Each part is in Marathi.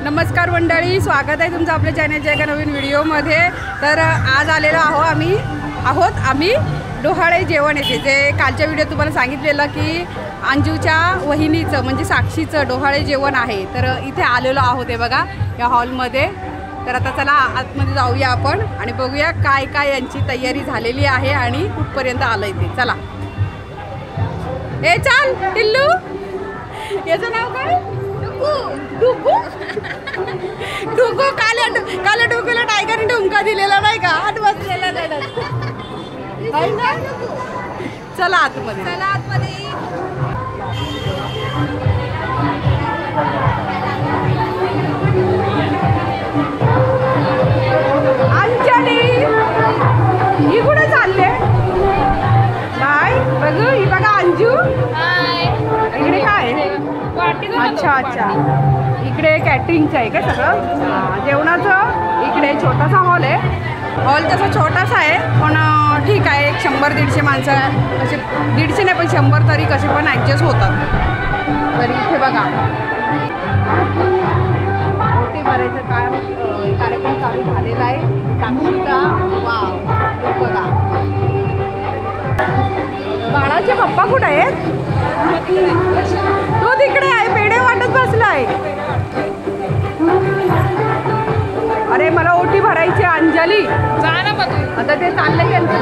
नमस्कार मंडळी, स्वागत आहे तुमचं आपल्या चॅनलच्या एका नवीन व्हिडिओमध्ये। तर आज आलेलो आम्ही डोहाळे जेवण येथे, जे कालच्या व्हिडिओ तुम्हाला सांगितलेलं की अंजूच्या वहिनीचं म्हणजे साक्षीचं डोहाळे जेवण आहे। तर इथे आलेलो आहोत हे बघा या हॉलमध्ये। तर आता चला आतमध्ये जाऊया आपण आणि बघूया काय काय यांची तयारी झालेली आहे आणि कुठपर्यंत आलंय ते। चला ए चल टिल्लू, याचं नाव काय? डुगू डुगू काल डुगूला टायगरने डुंका दिलेला नाही का? हात बसलेला नाही ना? चला आतमध्ये, अंजली ही कुठे चालले? बाय बघू, ही बघा अंजू। इकडे काय? अच्छा, इकडे कॅटरिंगचं आहे का सगळं जेवणाचं? इकडे छोटासा हॉल आहे। हॉल तसा छोटासा आहे पण ठीक आहे, 100-150 माणसं, कसे 150 नाही पण 100 तरी कसे पण ॲडजस्ट होतात। तर इथे बघा ओटी भरायचं कार्यक्रम चालू झालेला आहे। साक्षीचा वाव, बघा बाळाचे पप्पा कुठे आहेत? तो तिकडे आहे, पेढे वाटत बसलाय। अरे मला ओटी भरायची अंजली, आता ते चाललंय त्यांचं।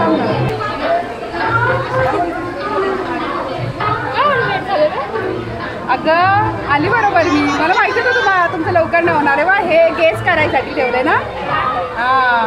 अगं आली बरोबर मी, मला माहिती होतं तुम्हाला तुमचं लवकर नाही होणार आहे बा। हे गेस करायसाठी ठेवले ना? हां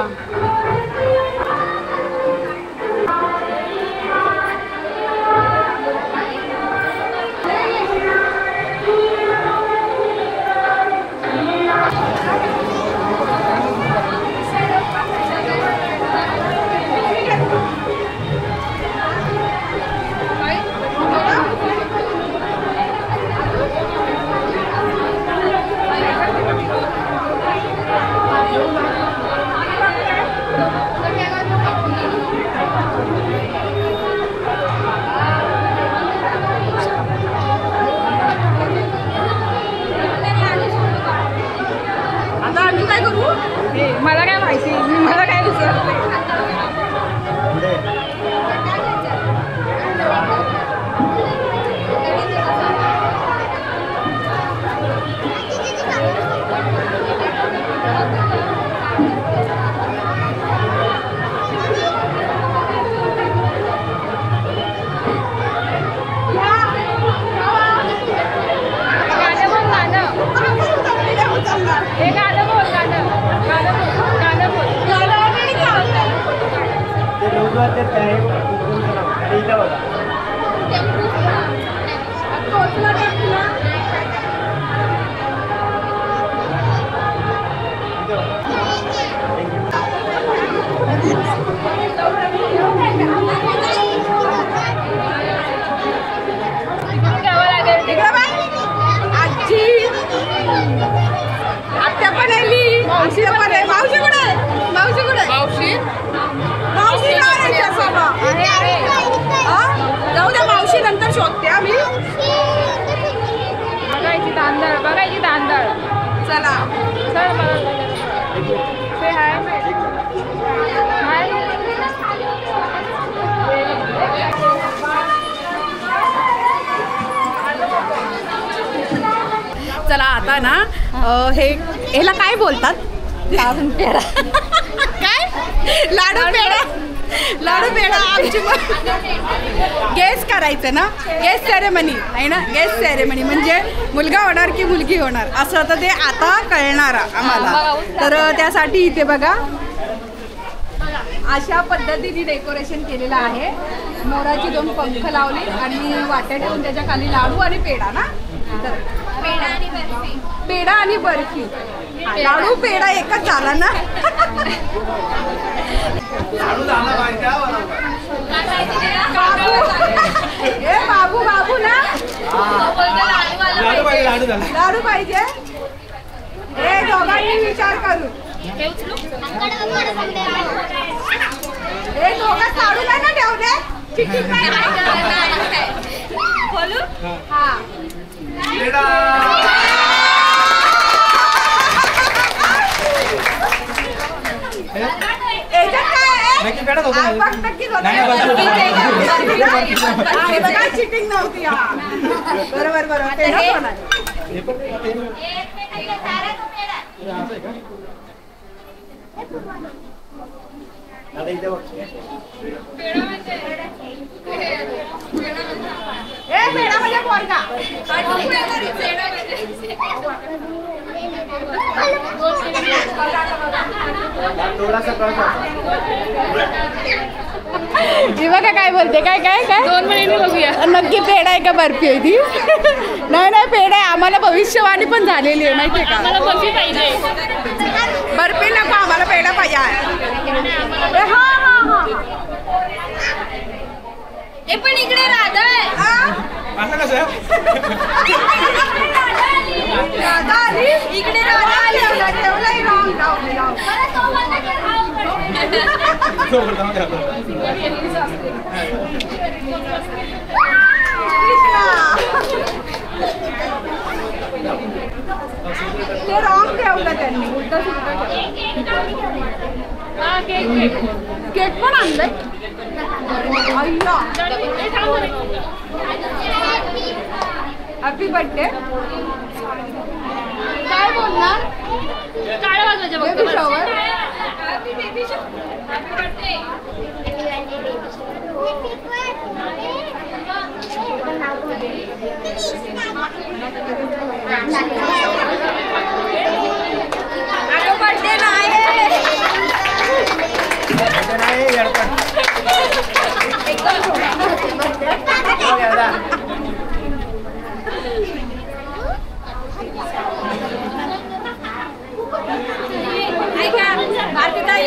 मला काय माहिती, मला काय विचारते? आत्या पण आली, मावशी पण आहे। मावशी कुठे? मावशी कुठे? मावशी जाऊ द्या, मावशी नंतर शोधते आम्ही। बघायची तांदळ, चला चला आता ना ह्याला काय बोलतात? लाडू पेढा। काय? लाडू पेढा आमची गेस करायचं ना, गेस सेरेमनी आहे ना। गेस सेरेमनी म्हणजे मुलगा होणार की मुलगी होणार असं, तर ते आता कळणार आम्हाला। तर त्यासाठी इथे बघा अशा पद्धतीने डेकोरेशन केलेलं आहे। मोराची 2 पंख लावली आणि वाट्या ठेवून त्याच्या खाली लाडू आणि पेढा ना। तर पेढा आणि बर्फी, लाडू पेढा एकच झाला ना। बाबू ना, लाडू पाहिजे। हे दोघांनी विचार करू, हे दोघं लाडू नाही ना ठेवले? खोलू? हां चिटिंग नव्हती. बरोबर बरोबर. बघा काय बोलते. काय काय काय 2 महिने बघूया. नक्की पेढा आहे का बर्फी आहे ती? नाही नाही पेढा आहे. आम्हाला भविष्यवाणी पण झालेली आहे माहितीये का. आम्हाला बर्फी पाहिजे. बर्फी नको आम्हाला पेढा पाहिजे. हा हा हा हे पण इकडे राधा आहे. इकडे राधा आली. ते रॉंग ठेवलं त्यांनी. उलट केक पण आणलंय. Happy birthday. काय बोलणार? टाळ्या वाजवायच्या बेबी शॉवर. अगं बर्थडे नाही.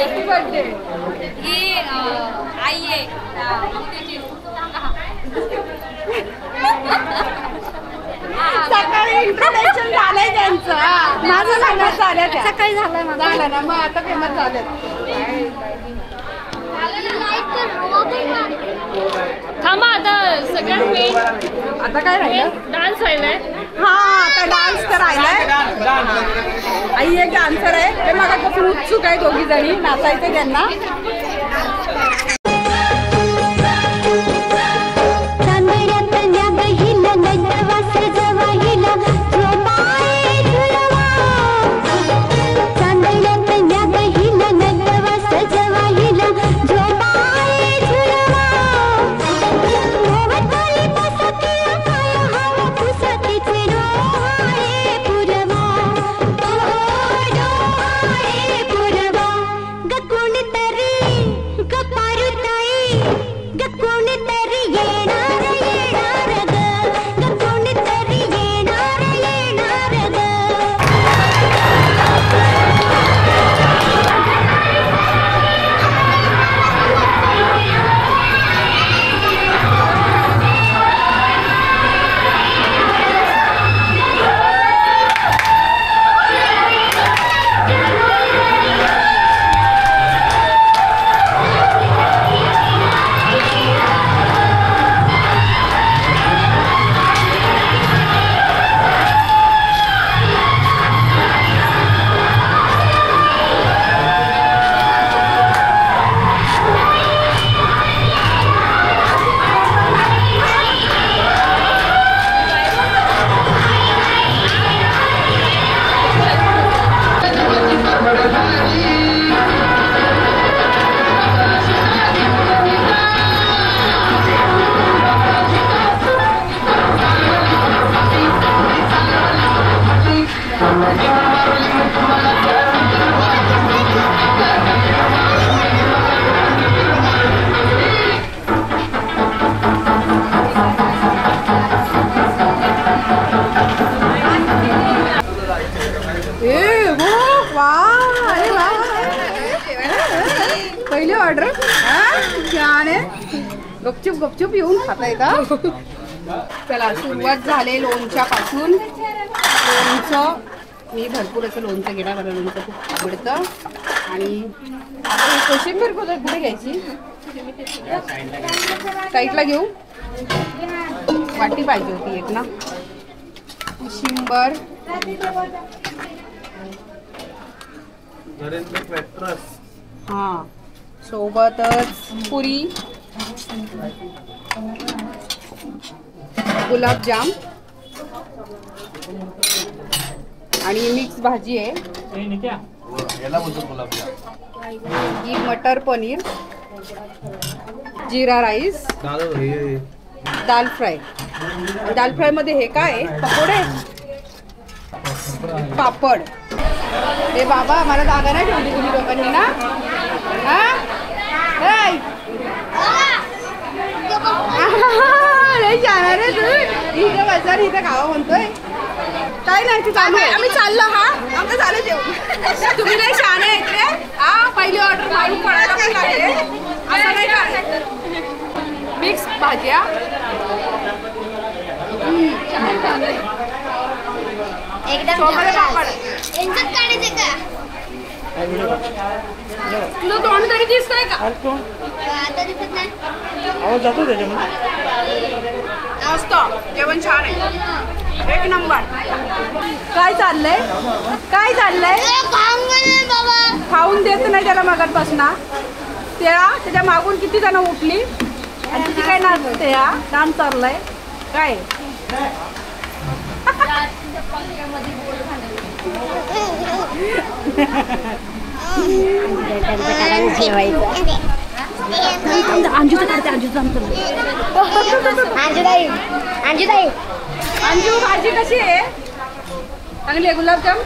Happy birthday. ही आई आहे. सकाळी इंट्रोडक्शन झालंय त्यांचं. माझं फेमस झालं. सकाळी झालंय माझं. झालं ना मग आता फेमस झालं. थांबा आता सगळ्यात मेन आता काय राहिलं? डान्स व्हायलाय. हा आता डान्स तर राहिलाय. आई एक डान्सर आहे. ते मगापासून उत्सुक आहे. दोघी जणी नाचायचं त्यांना. पहिली ऑर्डर छान आहे. गपचूप गपचूप येऊन खाताय का? चला सुरुवात झाले लोणच्यापासून. लोणचं मी भरपूर असं लोणचं घेणार. मला लोणचं खूप आवडतं. आणि कोशिंबीर कुठे घ्यायची? साईडला घेऊ. वाटी पाहिजे होती एक ना. कोशिंबर हां सोबतच पुरी, गुलाबजाम आणि मिक्स भाजी आहे. ही मटर पनीर, जीरा राईस, दाल फ्राय. दाल फ्राय मध्ये हे काय आहे? पकोडे, पापड. हे बाबा मला जागा नाही ठेवली तुम्ही लोकांनी ना. नाही जाणार आहे तू. इथं बसा, इथं खावा म्हणतोय. काय नाही तू चालू आहे. आम्ही चाललो. हा आमचं झालं जेवण. तुम्ही नाही शहाणे आहेत रे. हा पहिली ऑर्डर मारून पडायला पण लागले. असं नाही का? मिक्स भाज्या, तुझं तोंड तरी दिसतंय का? मस्त जेवण छान आहे, एक नंबर. काय चाललंय? काय चाललंय? खाऊन देत नाही त्याला मगापासून. त्याच्या मागून किती जण उठली आणि तुझी काय नाचते? डान्स चाललाय काय? अंजू भाजी कशी आहे? चांगली आहे. गुलाबजाम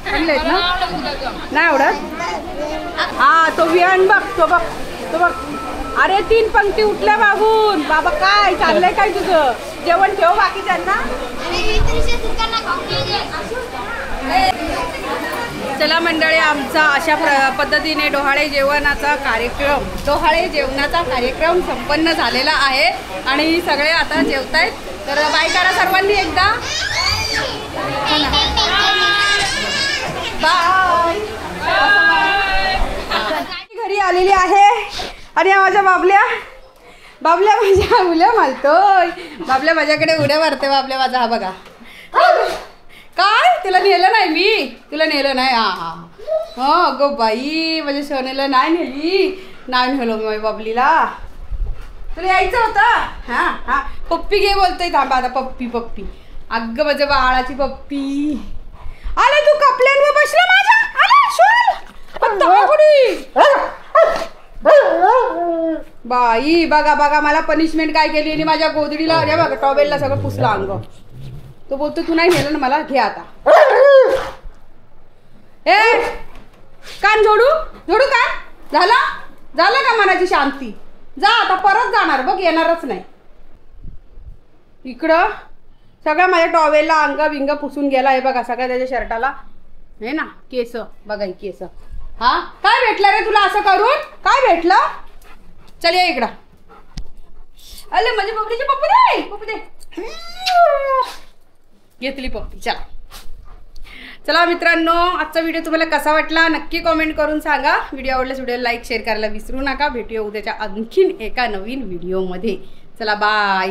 चांगले आहेत ना? नाही आवडत? हा तो विहान बघ, तो बघ, तो बघ. अरे 3 पंक्ती उठल्या बाबून. बाबा काय चाललंय? काय तुझं जेवण ठेव बाकीच्यांना. चला मंडळी, आमचा अशा पद्धतीने डोहाळे जेवणाचा कार्यक्रम संपन्न झालेला आहे आणि सगळे आता जेवतायत. तर बाय करा सर्वांनी एकदा. बाय. घरी आलेली आहे आणि माझ्या बाबल्या माझ्या उड्या मारतोय. बाबल्या माझ्याकडे उड्या मारते. बाबल्या माझा हा बघा. काय तुला नेलं नाही मी? तुला नेलं नाही? हा हो गो बाई, माझ्या सोनेला नाही नेलं माझ्या बाबलीला. तुला यायचं होतं? हा पप्पी घे बोलतोय. थांबा आता. पप्पी अगं माझ्या बाळाची पप्पी. आले तू कपड्यांवर बसला माझ्या. बाई बघा मला पनिशमेंट काय केली आणि माझ्या गोदडीला. अरे बघा टॉवेलला सगळं पुसलं अंग. तो बोलतो तू नाही नेलं ना मला, घे आता. ए कान जोडू कान. झालं का मनाची शांती? जा आता. परत जाणार बघ, येणारच नाही इकडं. सगळं माझ्या टॉवेलला अंग बिंग पुसून गेला. हे बघा सगळं त्याच्या शर्टाला हे ना केस. बघा ही केस. हा काय भेटलं रे तुला असं करून? काय भेटलं? चल या इकडं. अरे माझी पप्पीची पप्पू दे. घेतली पप्पी. चला मित्रांनो, आजचा व्हिडिओ तुम्हाला कसा वाटला नक्की कमेंट करून सांगा. व्हिडिओ आवडल्यास व्हिडिओला लाईक शेअर करायला विसरू नका. भेटूया उद्याच्या आणखीन एका नवीन व्हिडिओमध्ये. चला बाय.